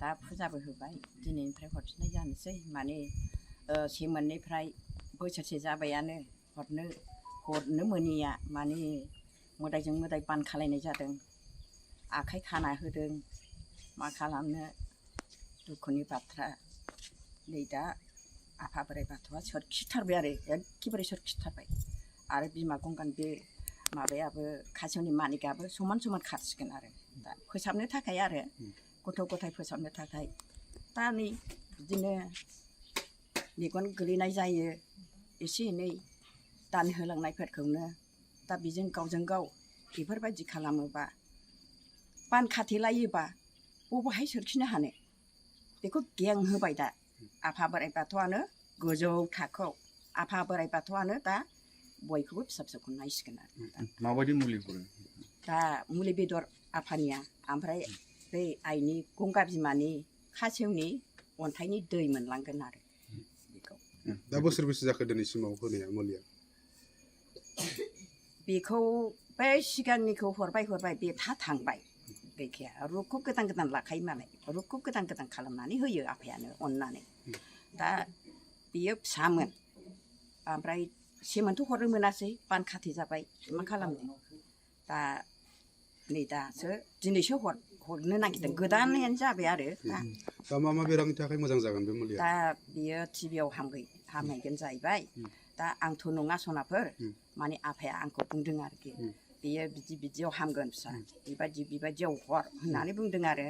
दा फुजाबो होबाय दिनैनिफ्राय हरफिननाय जानोसै माने सेमोननिफ्राय बोसोरसे जाबायानो हरनो मोनिया माने मोदायजों मोदाय बान खालायनाय जादों आखाइ खाना होदों मा खालामनो दुखुनि बाथ्रा नै दा आफा बोराइ बाथौआ सोरखिथारबाय आरो एखेबारे सोरखिथारबाय आरो बिमा गंगानि बे माबायाबो खासेवनि मानिकाबो समान समान खारसिगोन आरो दा फोसाबनो थाखाय आरो गथ' गथाय फोसाबनो थाखाय दा नै बिदिनो मेगन गोलैनाय जायो एसे एनै दान होलांनायफोरखौनो दा बेजों गावजों गाव बेफोरबायदि खालामोबा बान खाथेलायोबा बबेहाय सोरखिनो हानो बेखौ गें होबाय दा आफा बोराइ बाथौआनो गोजौ थाखोआव आफा बोराइ बाथौआनो दा बयखौबो फिसा फिसौखौ नायसिगोन आरो माबायदि मुलि हरो दा मुलि बेदर आफानिया ओमफ्राय बै आइनि गंगा बिमानि खासेवनि अन्थाइनि दै मोनलांगोन आरो बेखौ दा बोसोरबेसे जाखो दिनैसिमाव होनाया मुलिया बेखौ बै सिगांनिखौ हरबाय बे थांबाय गैखाया रुखौ गोदान गोदान लाखायो मालाय रुखौ गोदान गोदान खालामनानै होयो आफायानो अननानै दा बियो फिसामोन ओमफ्राय सेमोनथ' हरनो मोनासै बान खाथे जाबाय मा खालामनो दा नै दासो दिनैसो हरनो नागिरदों गोदानानो जाबाय आरो दा मा मा बेरामनि थाखाय मोजां जागोन बे मुलिया दा बियो टिभियाव हामहैगोन जाहैबाय दा आंथ' नङा सनाफोर माने आफाया आंखौ बुंदों आरोखि बेयो बिदियाव हामगोन फिसा बेबायदियाव हर होननानै बुंदों आरो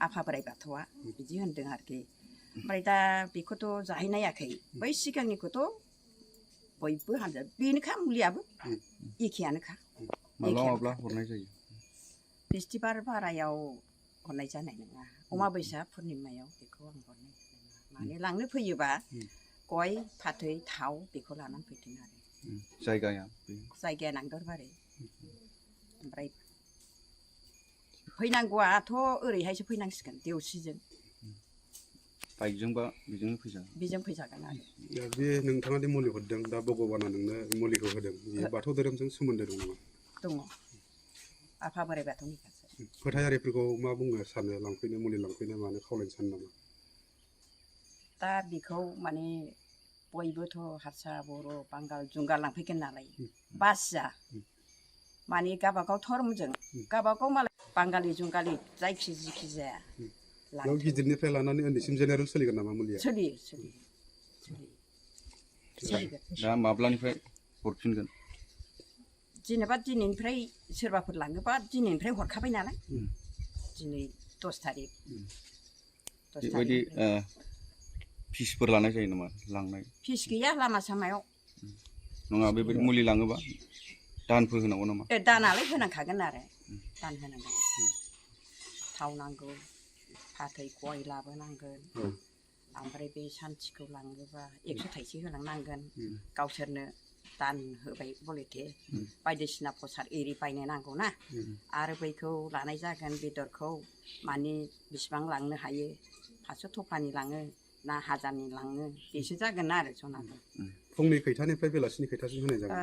आफा बोराइ बाथौआ बिदि होनदों आरोखि ओमफ्राय दा बेखौथ' जाहैनायाखै बै सिगांनिखौथ' बयबो हामजोब बेनोखा मुलियाबो एखेयानोखा माब्ला हरनाय जायो बिस्थिबार बारायाव हरनाय जानाय नङा अमाबैसा पुर्निमायाव बेखौ आं हरनाय नङा माने लांनो फैयोबा गय फाथै थाव बेखौ लानानै फैदों आरो जायगाया नांदरबारि ओमफ्राय फैनांगौआथ' ओरैहायसो फैनांसिगोन देवसिजों बाइकजोंबा बेजों फैजागोन आरो दा बे नोंथाङा दि मुलि हरदों दा भगबाना नोंनो मुलिखौ होदों बेयो बाथौ धोरोमजों सोमोन्दो दं नामा दङ आफा बोराइ बाथौनि फोथायारिफोरखौ मा बुंनो सानो लांफैनो मुलि लांफैनो मानो खावलायनो सानो नामा दा बेखौ माने बयबोथ' हारसा बर' बांगाल जुंगाल लांफैगोन नालाय बासिया माने गावबागाव धर्मजों गावबागाव मालाय बांगालि जुंगालि जिखि जाया बेयाव गिदिरनिफ्राय लानानै उन्दैसिम जेनेरेल सोलिगोन नामा मुलिया सोलिगोन दा माब्लानिफ्राय हरफिनगोन जेनेबा दिनैनिफ्राय सोरबाफोर लाङोबा दिनैनिफ्राय हरखाबाय नालाय दिनै 10 थारिख बेबायदि फिसफोर लानाय जायो नामा लांनाय फिस गैया लामा सामायाव नङा बेबायदि मुलि लाङोबा दानफोर होनांगौ नामा दानालाय होनांखागोन आरो दान होनांगोन थाव नांगौ फाथै गय लाबोनांगोन ओमफ्राय बे सान्थिखौ लाङोबा 100 थाइसे होलांनांगोन गावसोरनो दान होबाय बलेथे बायदिसिना प्रसाद एरि बायनो नांगौ ना आरो बैखौ लानाय जागोन बेदरखौ माने बिसिबां लांनो हायो 500 थफानि लाङो ना 1000नि लाङो बेसो जागोन आरो सनाखौ फुंनि खैथानिफ्राय बेलासिनि खैथासिम होनाय जागोन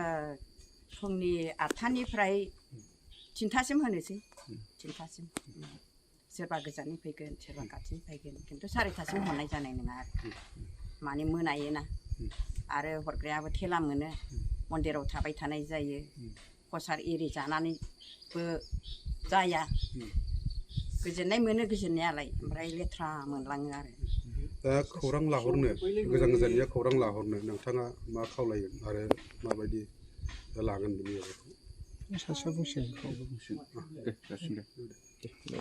फुंनि 8थानिफ्राय 3थासिम होनोसै 3थासिम सोरबा गोजाननि फैगोन सोरबा खाथिनि फैगोन खिन्थु 4थासिम हरनाय जानाय नङा आरो माने मोनायोना आरो हरग्रायाबो थेला मोनो मन्दिराव थाबाय थानाय जायो प्रसाद एरि जानानैबो जाया गोजोननाय मोनो गोजोननायालाय ओमफ्राय लेथ्रा मोनलाङो आरो दा खौरां लाहरनो गोजान गोजाननिया खौरां लाहरनो नोंथाङा मा खावलायगोन आरो माबायदि लागोन बेनि माबाखौ सासेया बुंसिगोन दे